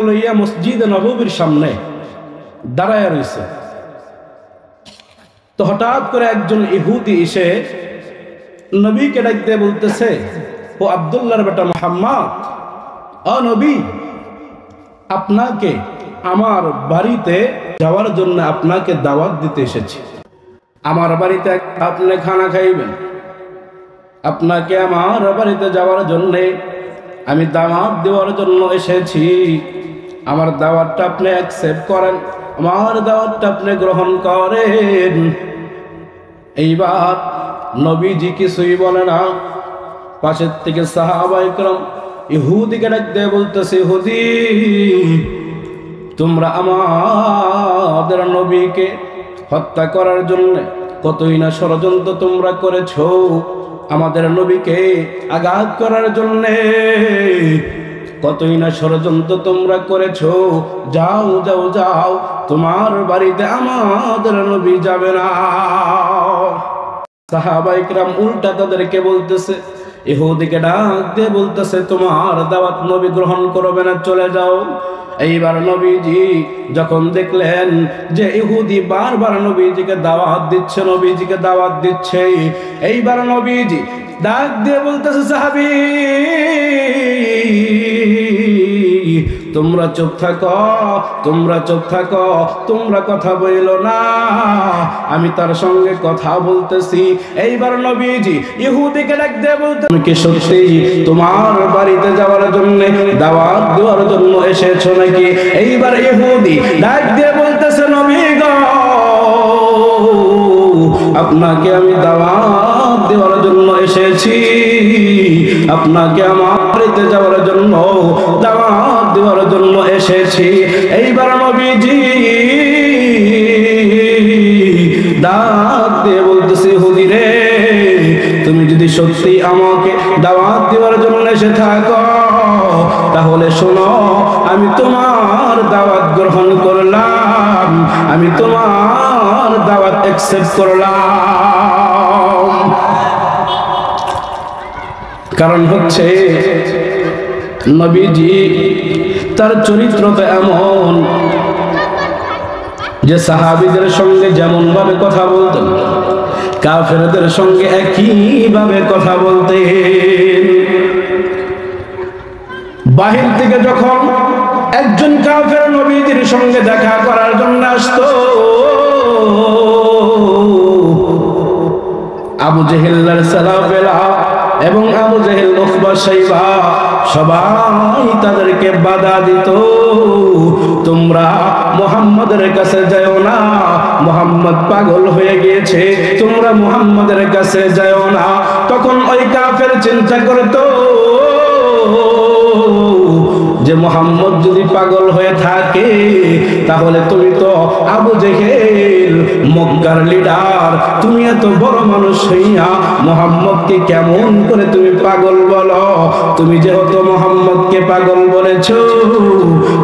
লইয়া মসজিদে নববীর সামনে দাঁড়ায় রয়েছে। তো হঠাৎ করে একজন ইহুদি এসে নবীকে ডাক দিয়ে বলতেছে, ও আব্দুল্লাহর বেটা মুহাম্মদ, ও নবী, আপনাকে আমার বাড়িতে যাওয়ার জন্য আপনাকে দাওয়াত দিতে এসেছি। আমার বাড়িতে আপনি খানা খাইবেন, আপনাকে আমার বাড়িতে যাওয়ার জন্য আমি দাওয়াত দেওয়ার জন্য এসেছি। আমার দাওয়াতটা আপনি অ্যাকসেপ্ট করেন, আমার দাওয়াতটা আপনি গ্রহণ করেন। এইবার নবীজি কিছুই বলে না। পাশের থেকে সাহাবায়ে কেরাম ইহুদিকে ডাক দিয়ে বলতেছে, ইহুদি, তোমরা আমাদের নবীকে হত্যা করার জন্য কতই না ষড়যন্ত্র তোমরা করেছো, আমাদের নবীকে আঘাত করার জন্য কতই না ষড়যন্ত্র তোমরা করেছো। যাও যাও যাও, তোমার বাড়িতে আমাদের নবী যাবে না। সাহাবায়ে কেরাম উল্টা তাদেরকে বলতেছে, ইহুদিকে ডাক দিয়ে বলতেছে, তোমার দাওয়াত নবী গ্রহণ করবে না, চলে যাও। এইবার নবীজি যখন দেখলেন যে ইহুদি বারবার নবীজিকে দাওয়াত দিচ্ছে, নবীজিকে দাওয়াত দিচ্ছে, এইবার নবীজি ডাক দিয়ে বলতেছে, সাহাবী, তোমরা চুপ থাকো, তোমরা চুপ থাকো, তোমরা কথা বইলো না, আমি তার সঙ্গে কথা বলতেছি। এইবার নবীজি ইহুদিকে ডাক দিয়ে বলতে, তুমি কি সত্যি তোমার বাড়িতে যাওয়ার জন্য দাওয়াত দেওয়ার জন্য এসেছো নাকি? এইবার ইহুদি ডাক দিয়ে বলতেছে, নবী গো, আপনাকে আমি দাওয়াত দেওয়ার জন্য এসেছি, আপনাকে আমার বাড়িতে যাওয়ার জন্য দাওয়াত দেওয়ার জন্য এসেছি। এইবার নবীজি ডাক দিয়ে বলতেছে, ইহুদি রে, তুমি যদি সত্যি আমাকে দাওয়াত দেওয়ার জন্য এসে থাকো, তাহলে শোনো, আমি তোমার দাওয়াত গ্রহণ করলাম, আমি তোমার দাওয়াত অ্যাকসেপ্ট করলাম। কারণ হচ্ছে নবীজি তার চরিত্রটা এমন যে সাহাবীদের সঙ্গে যেমন ভাবে কথা বলতেন, কাফেরদের সঙ্গে একই ভাবে কথা বলতেন। বাহির থেকে যখন একজন কাফের নবীজির সঙ্গে দেখা করার জন্য আসতো, আবু জেহেলের সালাফেলা এবং আবু জেহেল, উতবা, শাইবা সবাই তাদেরকে বাধা দিত, তোমরা মুহাম্মাদের কাছে যাও না, মুহাম্মদ পাগল হয়ে গিয়েছে, তোমরা মুহাম্মাদের কাছে যাও না। তখন ওই কাফের চিন্তা করতো যে মুহাম্মদ যদি পাগল হয়ে থাকে, তাহলে তুমি তো আবু জেহেল, মক্কার লিডার, তুমি এত বড় মানুষ হইয়া মুহাম্মদকে কেমন করে তুমি পাগল বলো? তুমি যেহেতু মুহাম্মদকে পাগল বলেছো,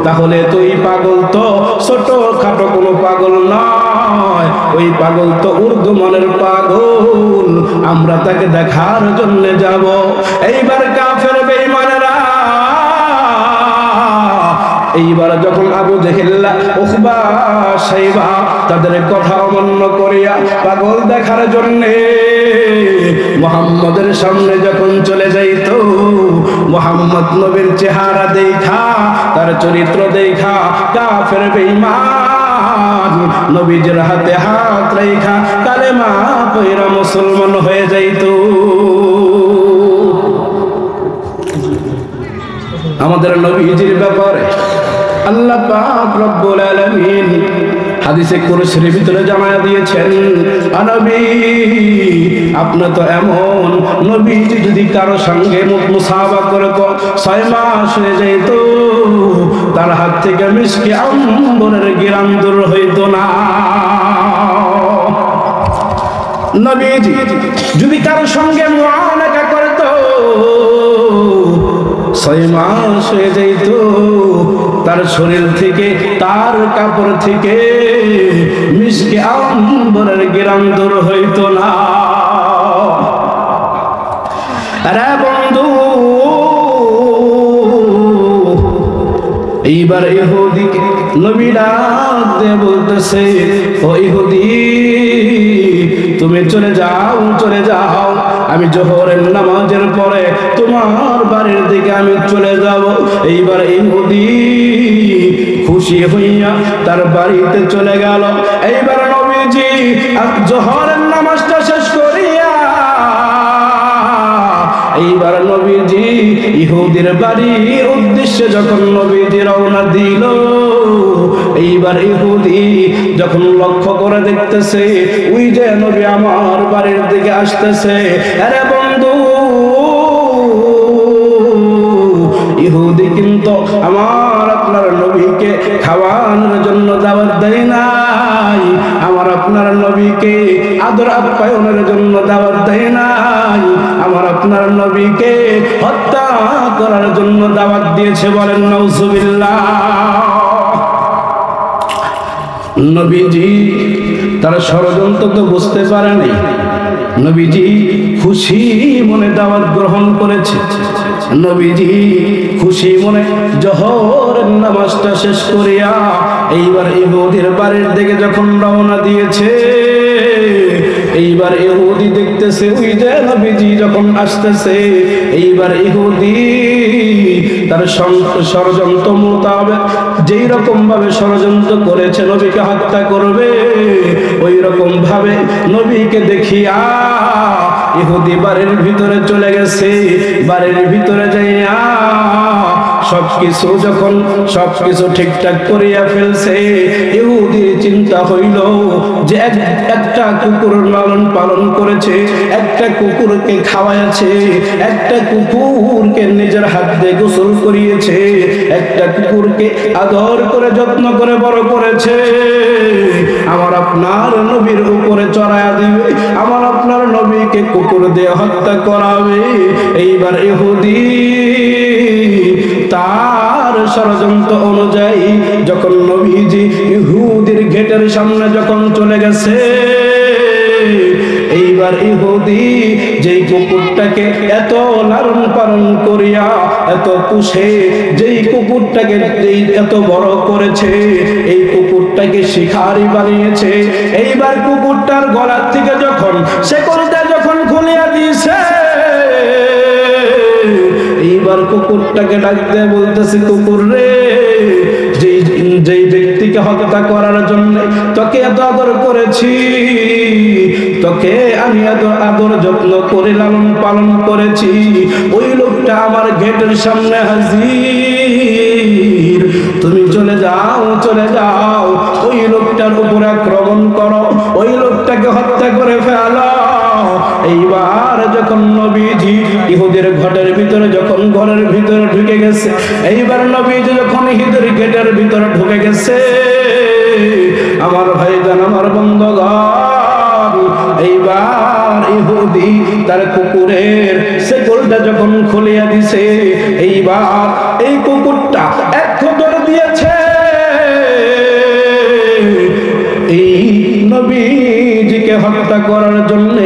তাহলে তুই পাগল তো ছোট খাটো কোনো পাগল নয়, ওই পাগল তো ঊর্ধ্বমানের পাগল, আমরা তাকে দেখার জন্য যাব। এইবার কাফের বেঈমানেরা এইবার যখন আবু জেহেল, উতবা, শাইবা তাদের কথা অমান্য করিয়া পাগল দেখার জন্য মুহাম্মদের সামনে যখন চলে যাইত, মুহাম্মদ নবীর চেহারা দেখা, তার চরিত্র দেখা কাফের বেঈমান নবীজির হাতে হাত রেখা কালেমা পয়রা মুসলমান হয়ে যাইত। আমাদের নবীজির ব্যাপারে আল্লাহ পাক রব্বুল আলামিন হাদিসে কুরসির ভিতরে জানায়া দিয়েছেন, নবী, আপনি তো এমন নবীজি যদি কারো সঙ্গে মুসাফা করত 6 মাস হয়ে যেত, তার হাত থেকে মিশকে আম্বরের ঘ্রাণ দূর হইত না। নবীজি যদি কারো সঙ্গে মুআনাকা করত 6 মাস হয়ে যেত, তার শরীর থেকে, তার কাপড় থেকে মিশকে আম্বরের ঘ্রাণ দূর হইত না। আরে বন্ধু, এইবার ইহুদিকে নবী ডাক দিয়ে বলতেছে, ও ইহুদি তুমি চলে যাও, চলে যাও, আমি জোহরের নামাজের পরে তোমার বাড়ির দিকে আমি চলে যাব। এইবার ইহুদি খুশি হইয়া তার বাড়িতে চলে গেল। এইবার নবীজি জোহরের নামাজটা শেষ করিয়া এইবার নবীজি ইহুদির বাড়ির উদ্দেশ্যে যখন নবীজি রওনা দিল, এইবার ইহুদি যখন লক্ষ্য করে দেখতেছে ওই যে নবী আমার বাড়ির দিকে আসতেছে, আরে বন্ধু ইহুদি কিন্তু আমার আপনার নবীকে খাওয়ানোর জন্য দাওয়াত দেয় নাই, আমার আপনার নবীকে আদর আপ্যায়নের জন্য দাওয়াত দেয় নাই, আমার আপনার নবীকে হত্যা করার জন্য দাওয়াত দিয়েছে। বলেন নাউজুবিল্লাহ। নবীজি তার ষড়যন্ত্র তো বুঝতে পারেনি, নবীজি খুশি মনে দাওয়াত গ্রহণ করেছে। নবীজি খুশি মনে জোহরের নামাজটা শেষ করিয়া এইবার ইহুদির বাড়ির দিকে যখন রওনা দিয়েছে, এইবার ইহুদি দেখতেছে ওই যে নবীজি যখন আসতেছে, এইবার ইহুদি তার ষড়যন্ত্র মোতাবেক যেই রকম ভাবে ষড়যন্ত্র করেছে নবীকে হত্যা করবে, ওই রকম ভাবে নবীকে দেখিয়া ইহুদি বাড়ির ভিতরে চলে গেছে। বাড়ির ভিতরে যাইয়া সবকিছু ঠিকঠাক করিয়া ফেলছে। ইহুদির চিন্তা হইল যে একটা কুকুর লালন পালন করেছে, একটা কুকুরকে খাওয়াইছে, একটা কুকুরকে নিজের হাত দিয়ে গোসল করিয়েছে, একটা কুকুরকে আদর করে যত্ন করে বড় করেছে। আমার আপনার নবীর উপরে চড়াইয়া দিবে, আমার আপনার নবীকে কুকুর দিয়ে হত্যা করাবে। এইবার ইহুদি তার ষড়যন্ত্র অনুযায়ী যখন নবীজি ইহুদির গেটের সামনে যখন চলে গেছে, এইবার ইহুদি যেই কুকুরটাকে এত লালন পালন করিয়া এত পুষে, যেই কুকুরটাকে এত বড় করেছে, এই কুকুরটাকে শিকারি বানিয়েছে। এইবার কুকুরটার গলার থেকে যখন শেকলটা যখন খুলিয়া দিয়েছে, এইবার কুকুরটাকে ডাক দিয়ে বলতেছে, কুকুর রে, যেই ব্যক্তিকে হত্যা করার জন্য তোকে এত আদর করেছি, তোকে আমি আদর যত্ন করে লালন পালন করেছি, ওই লোকটা আমার গেটের সামনে হাজির, তুমি চলে যাও, চলে যাও, ওই লোকটার উপরে আক্রমণ করো, ওই লোকটাকে হত্যা করে ফেলো। এইবার যখন নবীজি ইহুদের ঘরের ভিতরে যখন ঘরের ভিতরে ঢুকে গেছে, এইবার নবীজি যখন ইহুদের গেটের ভিতরে ঢুকে গেছে, আমার ভাইজান, আমার বন্ধুগণ, এইবার ইহুদি তার কুকুরের শেকলটা যখন খুলিয়া দিছে, এইবার এই কুকুরটা এক দৌড় দিয়েছে এই নবীজিকে হত্যা করার জন্য,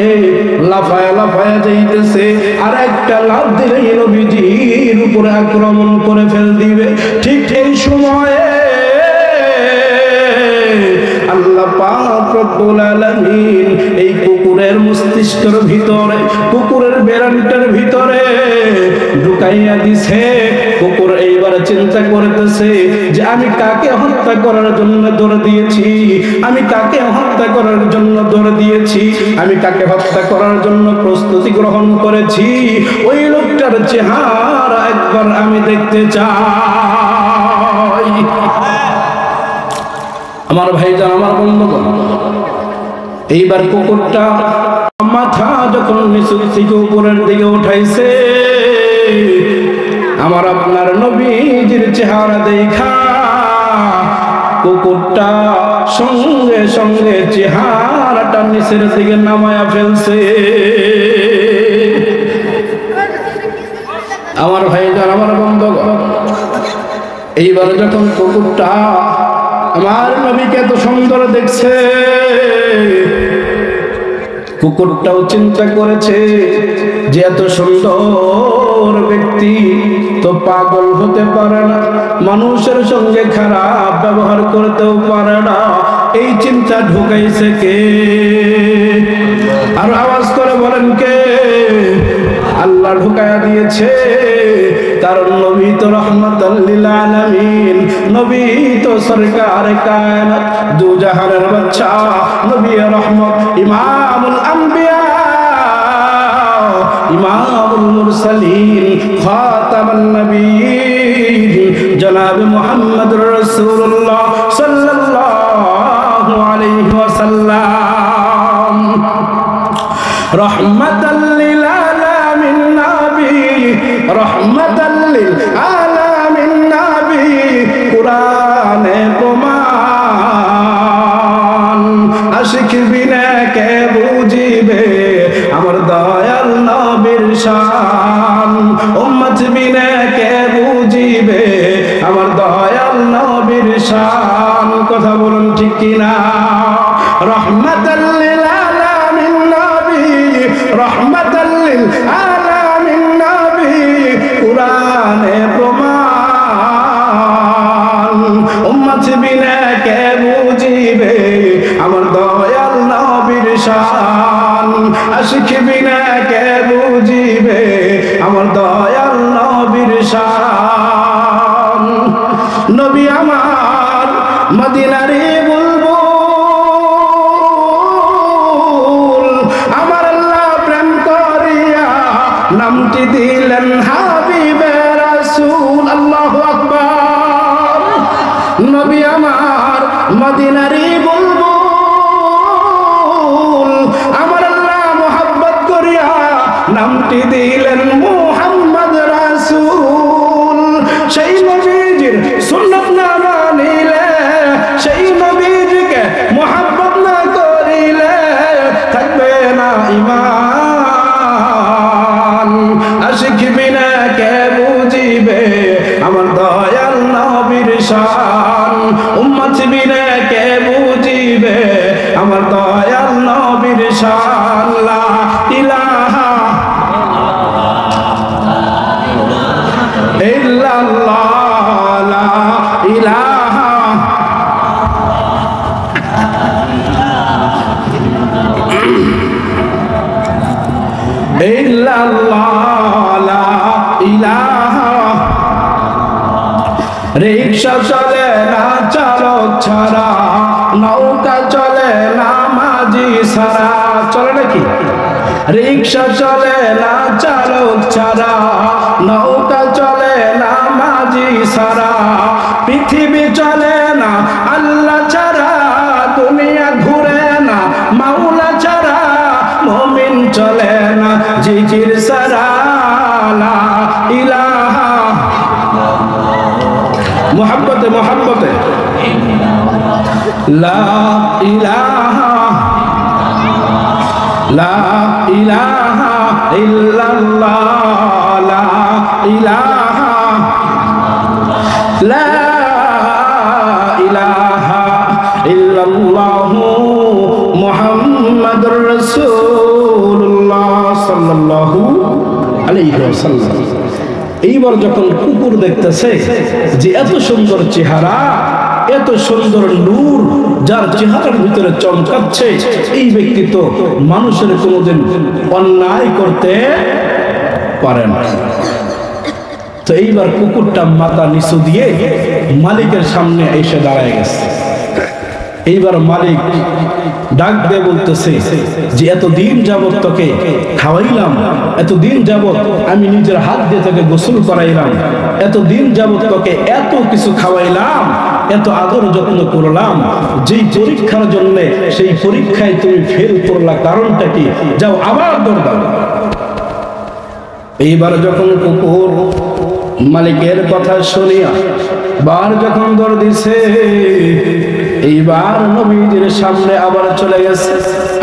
লাফায়া লাফায়া যাইতেছে, আর একটা লাফ দিলেই নবীজির উপরে আক্রমণ করে ফেল দিবে। ঠিক এই সময়ে আল্লাহ পাক রব্বুল আলামিন এই কুকুরের মস্তিষ্কের ভিতরে, কুকুরের বেরানটার ভিতরে ঢুকাইয়া দিছে। কুকুর এইবার চিন্তা করতেছে যে আমি কাকে হত্যা করার জন্য দৌড় দিয়েছি, আমি কাকে হত্যা করার জন্য দৌড় দিয়েছি, আমি কাকে হত্যা করার জন্য প্রস্তুতি গ্রহণ করেছি, ওই লোকটার চেহারা একবার আমি দেখতে চাই। আমার ভাইজান, আমার বন্ধুগণ, এইবার কুকুরটা মাথা যখন নিচুর থেকে উপরের দিকে উঠাইছে, আমার আপনার নবীজির চেহারা দেখা কুকুরটা সঙ্গে সঙ্গে চেহারাটা নিচের দিকে নামায়া ফেলছে। আমার ভাইজান, আমার বন্ধুগণ, এইবার যখন কুকুরটা আমার নবীকে এত সুন্দর দেখছে, কুকুরটাও চিন্তা করেছে যে এত সুন্দর সুন্দর ব্যক্তি তো পাগল হতে পারে না, মানুষের সঙ্গে খারাপ ব্যবহার করতেও পারে না। এই চিন্তা ঢুকাইছে কে? আর আওয়াজ করে বলেন কে? আল্লাহ ঢুকায়া দিয়েছে। কারণ নবী তো রহমাতাল লিল আলামিন, নবী তো সরকার কায়নাত, দু জাহানের বাদশা, নবী রহমত, ইমামুল আম্বিয়া, ইমামুল মুরসালিন, খাতামুন নবিয়্যিন, জনাব মুহাম্মদুর রাসূলুল্লাহ সাল্লাল্লাহু আলাইহি ওয়াসাল্লাম। রহমাতাল লিল আলামিন নবী, রহমাতাল লিল আলামিন নবী, কুরআনে প্রমাণ। আশিক বিনা কে বুঝিবে আমার দয়াল নবীর শান, উম্মত বিনা কে বুঝিবে আমার দয়াল নবীর শান। কথা বলুন ঠিক কিনা? রহমাতাল লিল আলামিন নবী, রহমাতাল লিল আলামিন নবী, কুরআনে প্রমাণ। উম্মত বিনা কে বুঝিবে আমার দয়াল নবীর শান, আশিক বিনা কে বুঝিবে আমার দয়াল নবীর শান। নবী আমার মদিনারে বুলবুল, আমার আল্লাহ প্রেম করিয়া নামটি দিলেন হাবিবে রাসূল। আল্লাহু আকবার। নবী আমার মদিনারে বুলবুল, আমার আল্লাহ মোহাব্বত করিয়া নামটি দিলেন মুহাম্মদ রাসূল। সেই নবীজির সুন্নাত না মানিলে, সেই নবীজিকে মোহাব্বত না করিলে থাকবে না ঈমান। আশিক বিনা কে বুঝিবে আমার দয়াল নবীর শান, উম্মত বিনা কে বুঝিবে আমার দয়াল নবীর শান। লা ইলাহা ইল্লাল্লাহ, লা ইলাহা ইল্লাল্লাহ, লা ইলাহা। রিকশা চলে না চালক ছাড়া, নৌকা চলে না মাঝি ছাড়া। চলে নাকি? রিকশা চলে না চালক ছাড়া, নৌকা চলে না মাঝি ছাড়া। পৃথিবী চলে না আল্লাহ ছাড়া, দুনিয়া ঘুরে না মাওলা ছাড়া। মুমিন চলে না জিকির ছাড়া। লা ইলাহা, মোহাব্বতে মোহাব্বতে, লা ইলাহা, লা ইলাহা ইল্লাল্লাহ, লা ইলাহা, লা ইলাহা ইল্লাল্লাহু মুহাম্মাদুর রাসূলুল্লাহ সাল্লাল্লাহু আলাইহি ওয়াসাল্লাম। এইবার যখন কুকুর দেখতেছে যে এত সুন্দর চেহারা, এত সুন্দর নূর, যার চেহারার ভিতরে চমকাচ্ছে, এই ব্যক্তি তো মানুষের কোনোদিন অন্যায় করতে পারে না। তো এইবার কুকুরটা মাথা নিচু দিয়ে মালিকের সামনে এসে দাঁড়ায় গেছে। এইবার মালিক ডাক দিয়ে বলতেছে যে এতদিন যাবত তোকে খাওয়াইলাম, এতদিন যাবত আমি নিজের হাত দিয়ে তোকে গোসল করাইলাম, এতদিন যাবত তোকে এত কিছু খাওয়াইলাম, এত আদর যত্ন করলাম, যেই পরীক্ষার জন্য সেই পরীক্ষায় তুমি ফেল করলা, কারণটা কি? যাও আবার দৌড় দাও। এইবার যখন কুকুর মালিকের কথা শুনিয়া বার যখন দৌড় দিছে, এইবার নবীজির সামনে আবার চলে গেছে,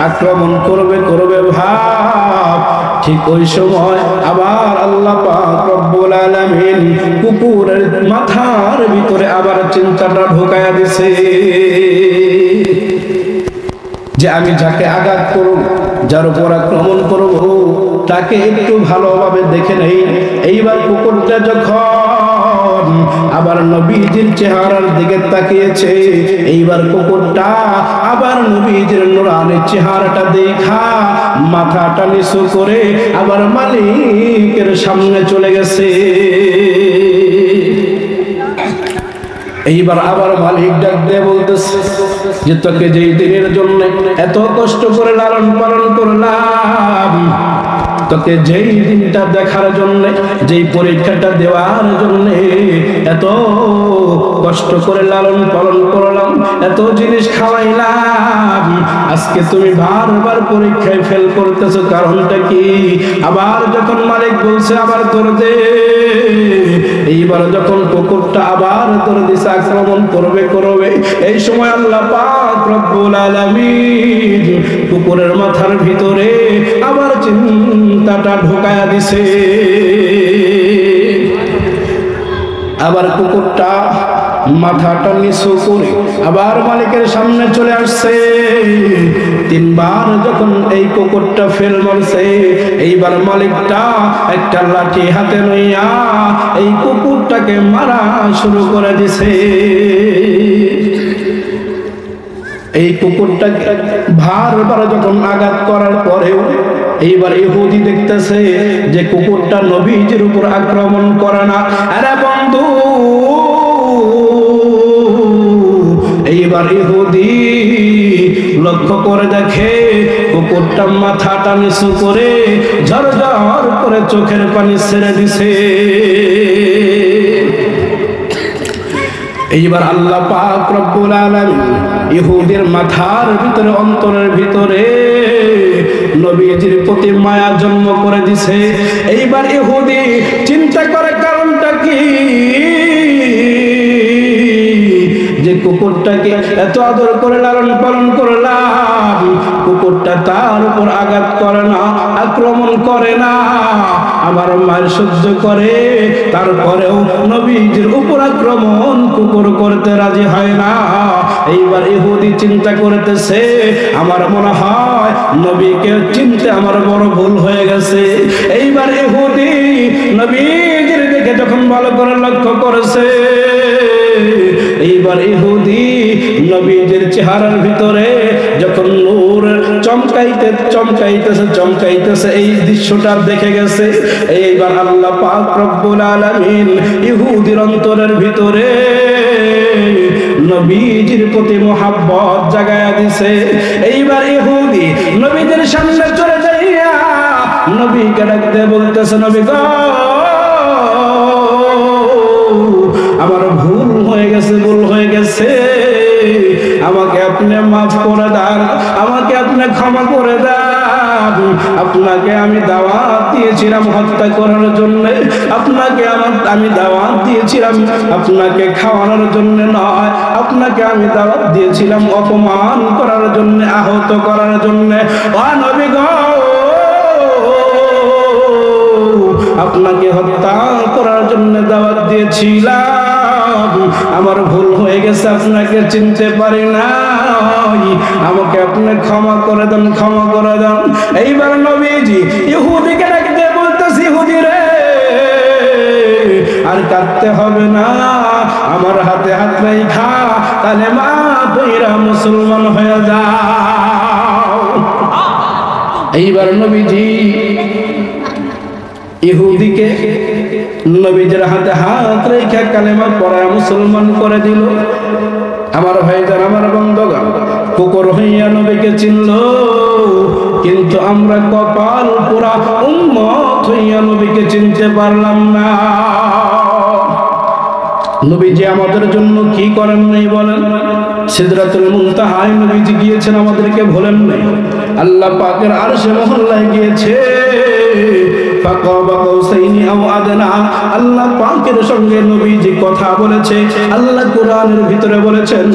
আক্রমণ করবে করবে ভাব। ঠিক ওই সময় আবার আল্লাহ পাক রব্বুল আলামিন কুকুরের মাথার ভিতরে আবার চিন্তাটা ঢোকায়া দিছে যে আমি যাকে আঘাত করব, যার উপর আক্রমণ করব, কুকুরটাকে একটু ভালোভাবে দেখে নেই। এইবার কুকুরটা যখন আবার নবীজির চেহারার দিকে তাকিয়েছে, এইবার কুকুরটা আবার নবীজির নূরানি চেহারাটা দেখা মাথাটা নিচু করে আবার মালিকের সামনে চলে গেছে। এইবার আবার মালিক ডাক দিয়ে বলতেছে যে তোকে যেই দিনের জন্য এত কষ্ট করে লালন পালন করলাম, তোকে যেই দিনটা দেখার জন্য, যেই পরীক্ষাটা দেওয়ার জন্য এত কষ্ট করে লালন পালন করলাম, এত জিনিস খাওয়াইলাম, আজকে তুমি বারবার পরীক্ষায় ফেল করতেছো, কারণটা কি? আবার যখন মালিক বলছে আবার তোর দে, এইবার যখন কুকুরটা আবার তোর দিশা আক্রমণ করবে, এই সময় আল্লাহ পাক রব্বুল আলামিন কুকুরের মাথার ভিতরে আবার চিন্তাটা ঢোকায়া দিছে। আবার কুকুরটা মাথাটা নিচু করে আবার মালিকের সামনে চলে আসছে। তিনবার যখন এই কুকুরটা ফেল মারছে, এইবার মালিকটা একটা লাঠি হাতে লইয়া এই কুকুরটাকে মারা শুরু করে দিছে। এই কুকুরটাকে বারবার যখন আঘাত করার পরেও এইবার ইহুদি দেখতেছে যে কুকুরটা নবীজির উপর আক্রমণ করে না। আরে বন্ধু, এইবার ইহুদি লক্ষ্য করে দেখে কুকুরটা মাথাটা নিচু করে ঝরঝর করে চোখের পানি ছেড়ে দিছে। এইবার আল্লাহ পাক রব্বুল আলামিন ইহুদির মাথার ভিতরে, অন্তরের ভিতরে নবীজির প্রতি মায়া জন্ম করে দিছে। এইবার ইহুদি চিন্তা করে কারণটা কি, যে কুকুরটাকে এত আদর করে লালন পালন করলাম, কুকুরটা তার উপর আঘাত করে না, আক্রমণ করে না, আমার মায়ের সহ্য করে, তারপরেও নবীজির উপর আক্রমণ কুকুর করতে রাজি হয় না। এইবার ইহুদি চিন্তা করতেছে, আমার মনে হয় নবীকে চিনতে আমার বড় ভুল হয়ে গেছে। এইবার ইহুদি নবীজির দিকে যখন ভালো করে লক্ষ্য করেছে, এইবার ইহুদি নবীজির চেহারার ভিতরে যখন নূর চমকাইতেছে এই দৃশ্যটা দেখে গেছে। এইবার আল্লাহ পাক রব্বুল আলামিন ইহুদির অন্তরের ভিতরে নবীজির প্রতি মোহাব্বত জাগায়া দিছে। এইবার ইহুদি নবীজির সামনে চলে যাইয়া নবীকে ডাকতে বলতেছে, নবী গো, আমার ভুল হয়ে গেছে, আমাকে আপনি মাফ করে দেন, আমাকে আপনি ক্ষমা করে দেন। আপনাকে আমি দাওয়াত দিয়েছিলাম হত্যা করার জন্য, আপনাকে আমি দাওয়াত দিয়েছিলাম আপনাকে খাওয়ানোর জন্য নয়, আপনাকে আমি দাওয়াত দিয়েছিলাম অপমান করার জন্য, আহত করার জন্য। ও নবী গো, আপনাকে হত্যা করার জন্য দাওয়াত দিয়েছিলাম, আমার ভুল হয়ে গেছে, আপনাকে চিনতে পারি না, আমাকে আপনি ক্ষমা করে দেন। এইবার নবীজি ইহুদিকে ডাকতে বলতেছি, ইহুদি রে, আর কাঁদতে হবে না, আমার হাতে হাত রাইখা কালেমা পড়া মুসলমান হয়ে যাও। এইবার নবীজি ইহুদিকে নবীজির হাতে হাত রেখে কালেমা পড়া মুসলমান করে দিল। আমার ভাইজান, আমার বন্ধুগণ, কুকুর হইয়া নবীকে চিনল, কিন্তু আমরা কপাল পুরা উম্মত হইয়া নবীকে চিনতে পারলাম না। নবীজি আমাদের জন্য কি করেন নাই বলেন? সিদরাতুল মুনতাহায় নবীজি গিয়েছেন, আমাদেরকে ভোলেন নাই। আল্লাহ পাকের আরশে মহল্লায় গিয়েছে, আল্লাহ পাকের সঙ্গে নবীজি কথা বলেছে। আল্লাহ কোরআনের ভিতরে বলেছেন,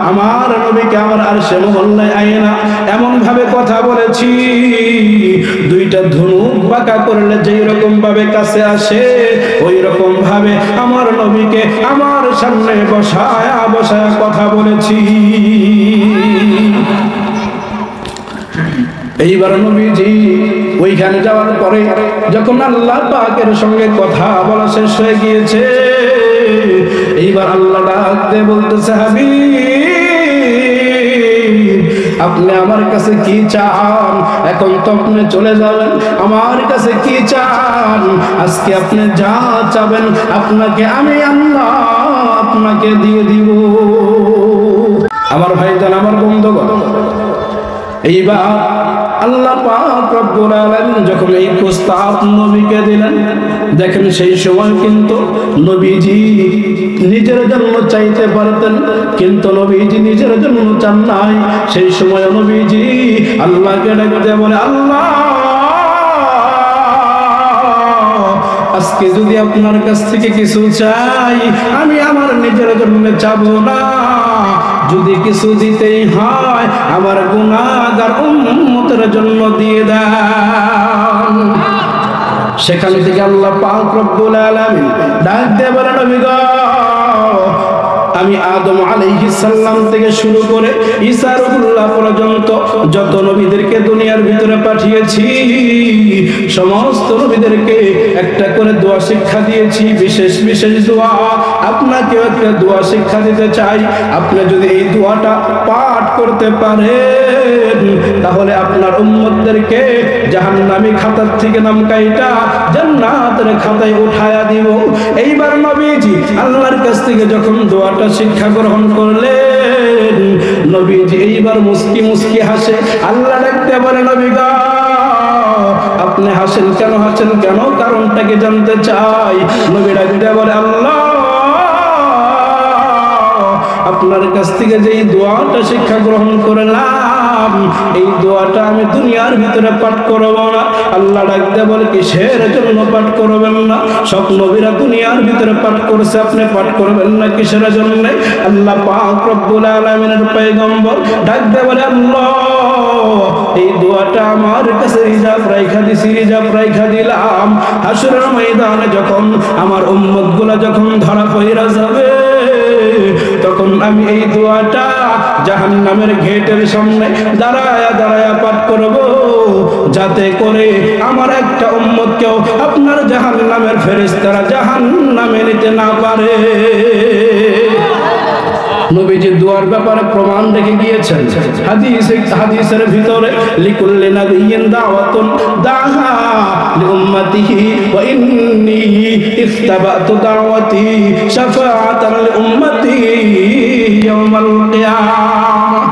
আমার নবীকে আমার আরশে মহল্লায় আয়না এমন ভাবে কথা বলেছি, দুইটা ধনুক বাঁকা করলে যেই রকম ভাবে কাছে আসে, ওই রকম ভাবে আমার নবীকে আমার সামনে বসায়া কথা বলেছি। এইবার নবীজি ওইখানে যাওয়ার পরে যখন আল্লাহ পাকের সঙ্গে কথা বলা শেষ হয়ে গিয়েছে, এইবার আল্লাহ ডাক দিয়ে বলতেছে, হাবিব আপনি আমার কাছে কি চান? এখন তো আপনি চলে যাবেন, আমার কাছে কি চান? আজকে আপনি যা চাবেন আপনাকে আমি আল্লাহ আপনাকে দিয়ে দিব। আমার ভাইজান, আমার বন্ধুগণ, এইবার আল্লাহ পাক রব্বুল আলামিন যখন এই প্রস্তাব নবীকে দিলেন, দেখেন সেই সময় কিন্তু নবীজি নিজের জন্য চাইতে পারতেন, কিন্তু নবীজি নিজের জন্য চান নাই। সেই সময় নবীজি আল্লাহকে ডাকতে বলে, আল্লাহ আজকে যদি আপনার কাছ থেকে কিছু চাই, আমি আমার নিজের জন্য চাবো না, যদি কিছু দিতেই হয় আমার গুনাহগার উম্মতের জন্য দিয়ে দেন। সেখান থেকে আল্লাহ পাক রব্বুল আলামিন ডাক দিয়ে বলেন, নবী গো, আমি আদম আলাইহিস সালাম থেকে শুরু করে ঈসা রুহুল্লাহ পর্যন্ত যত নবীদেরকে দুনিয়ার ভিতরে পাঠিয়েছি, সমস্ত নবীদেরকে একটা করে দোয়া শিক্ষা দিয়েছি, বিশেষ বিশেষ দোয়া। আপনাকেও একটা দোয়া শিক্ষা দিতে চাই। আপনি যদি এই দোয়াটা পাঠ করতে পারেন, তাহলে আপনার উম্মতদেরকে জাহান্নামী খাতার থেকে নাম কাইটা জান্নাতের খাতায় উঠায়া দিব। এইবার নবীজি আল্লাহর কাছ থেকে যখন দোয়াটা শিক্ষা গ্রহণ করলেন, নবীজি এইবার মুস্কি মুস্কি হাসে। আল্লাহ ডাকতে বলে, নবী গো, আপনি হাসেন কেন? হাসেন কেন? কারণটাকে জানতে চাই। নবী ডাকতে বলে, আল্লাহ আপনার কাছ থেকে যেই দোয়াটা শিক্ষা গ্রহণ করলাম, এই দোয়াটা আমি দুনিয়ার ভিতরে পাঠ করব না। আল্লাহ ডাকতে বলে, কিসের জন্য পাঠ করবেন না? সব নবীরা দুনিয়ার ভিতরে পাঠ করছে, আপনি পাঠ করবেন না কিসের জন্য? আল্লাহ পাক রব্বুল আলামিনের পয়গম্বর ডাকতে বলে, আল্লাহ এই দোয়াটা আমার কাছে রিজার্ভ রাইখা দিছি, রিজার্ভ রাইখা দিলাম। হাসরের ময়দানে যখন আমার উম্মতগুলা যখন ধরা পড়া যাবে, তখন আমি এই দোয়াটা জাহান্নামের গেটের সামনে দাঁড়ায়া দাঁড়ায়া পাঠ করব, যাতে করে আমার একটা উম্মতকেও আপনার জাহান্নামের ফেরেশতারা জাহান্নামে নিতে না পারে। নবীজি দুয়ার ব্যাপারে প্রমাণ রেখে গিয়েছেন। হাদিসের ভিতরে লিকুল্লি নাবিয়্যিন দাওয়াতুন দাআ লিউম্মাতিহি ওয়া ইন্নী ইফতাবাতু দাওয়াতি শাফাআতান লিউম্মাতি ইয়াওমাল কিয়ামাহ।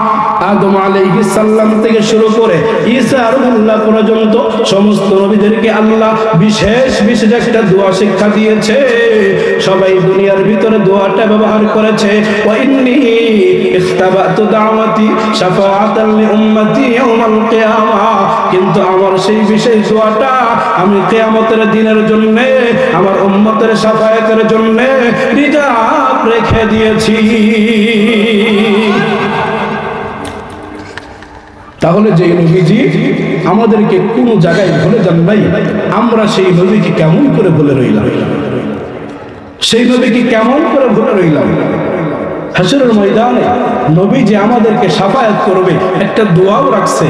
আদম আলাইহিস সালাম থেকে শুরু করে ঈসা রুহুল্লাহ পর্যন্ত সমস্ত নবীদেরকে আল্লাহ বিশেষ বিশেষ একটা দোয়া শিক্ষা দিয়েছে। সবাই দুনিয়ার ভিতরে দোয়াটা ব্যবহার করেছে, ওয়া ইন্নী ইখতাবাতু দাওয়াতি শাফাআতান লিউম্মাতি ইয়াওমাল কিয়ামাহ। কিন্তু আমার সেই বিশেষ দোয়াটা আমি কিয়ামতের দিনের জন্য আমার উম্মতের শাফায়াতের জন্য রিজার্ভ রেখে দিয়েছি। তাহলে যে নবীজি আমাদেরকে কোন জায়গায় ভুলে যান নাই, আমরা সেই নবীকে কেমন করে ভুলে রইলাম? সেই নবীকে কেমন করে ভুলে রইলাম? হাসরের ময়দানে নবী যে আমাদেরকে শাফায়াত করবে একটা দোয়াও রাখছে,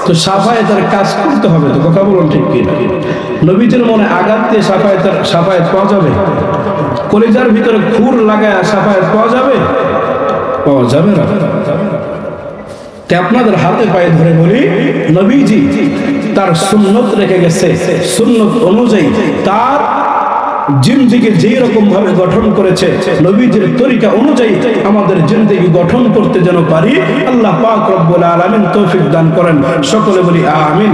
তো শাফায়াতের কাজ করতে হবে তো, কথা বলুন ঠিক কি? নবীজির মনে আঘাত দিয়ে শাফায়াত পাওয়া যাবে? কলিজার ভিতরে খুর লাগায় শাফায়াত পাওয়া যাবে? পাওয়া যাবে না। আপনাদের হাতে পায়ে ধরে বলি, নবীজি তার সুন্নত রেখে গেছে, সুন্নত অনুযায়ী তার জিন্দেগি যেই রকম ভাবে গঠন করেছে, নবীজির তরিকা অনুযায়ী আমাদের জিন্দেগি গঠন করতে যেন পারি। আল্লাহ পাক রব্বুল আলামিন তৌফিক দান করেন। সকলে বলি আমিন।